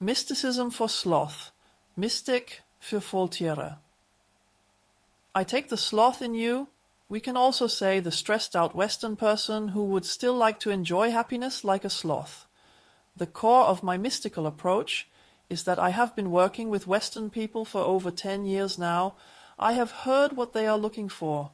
Mysticism for Sloth. Mystik für Faultiere. I take the sloth in you. We can also say the stressed out Western person who would still like to enjoy happiness like a sloth. The core of my mystical approach is that I have been working with Western people for over 10 years now. I have heard what they are looking for,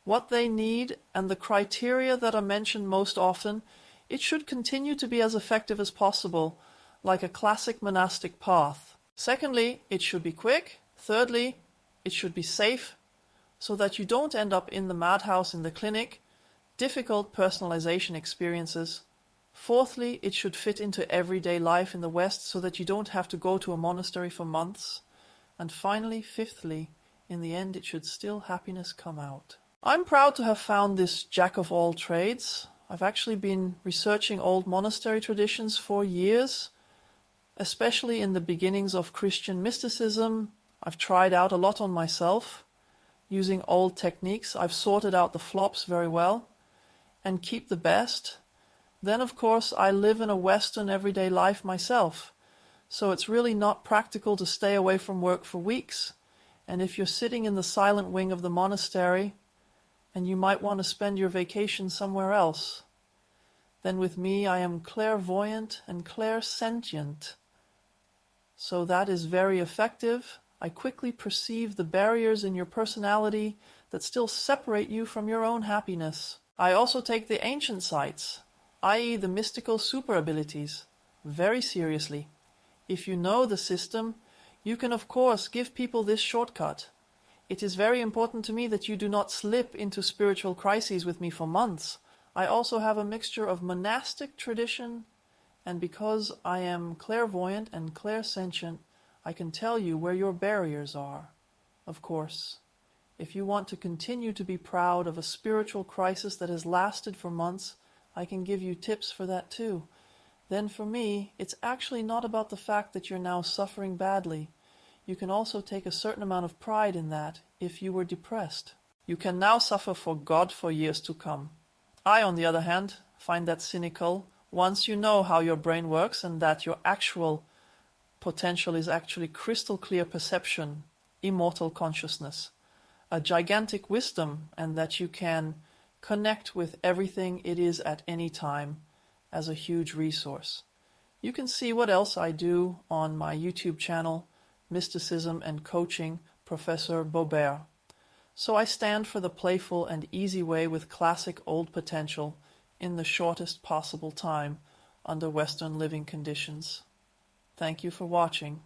what they need, and the criteria that are mentioned most often. It should continue to be as effective as possible, like a classic monastic path. Secondly, it should be quick. Thirdly, it should be safe, so that you don't end up in the madhouse in the clinic, difficult personalization experiences. Fourthly, it should fit into everyday life in the West so that you don't have to go to a monastery for months. And finally, fifthly, in the end, it should still happiness come out. I'm proud to have found this jack of all trades. I've actually been researching old monastery traditions for years, especially in the beginnings of Christian mysticism. I've tried out a lot on myself. Using old techniques, I've sorted out the flops very well and keep the best. Then, of course, I live in a Western everyday life myself, so it's really not practical to stay away from work for weeks. And if you're sitting in the silent wing of the monastery, and you might want to spend your vacation somewhere else, then with me I am clairvoyant and clairsentient. So that is very effective. I quickly perceive the barriers in your personality that still separate you from your own happiness. I also take the ancient sites, i.e. the mystical super abilities, very seriously. If you know the system, you can of course give people this shortcut. It is very important to me that you do not slip into spiritual crises with me for months. I also have a mixture of monastic tradition, and because I am clairvoyant and clairsentient, I can tell you where your barriers are. Of course, if you want to continue to be proud of a spiritual crisis that has lasted for months, I can give you tips for that too. Then for me, it's actually not about the fact that you're now suffering badly. You can also take a certain amount of pride in that if you were depressed. You can now suffer for God for years to come. I, on the other hand, find that cynical once you know how your brain works and that your actual potential is actually crystal clear perception, immortal consciousness, a gigantic wisdom, and that you can connect with everything it is at any time as a huge resource. You can see what else I do on my YouTube channel, Mysticism and Coaching, Professor Bobert. So I stand for the playful and easy way with classic old potential in the shortest possible time under Western living conditions. Thank you for watching.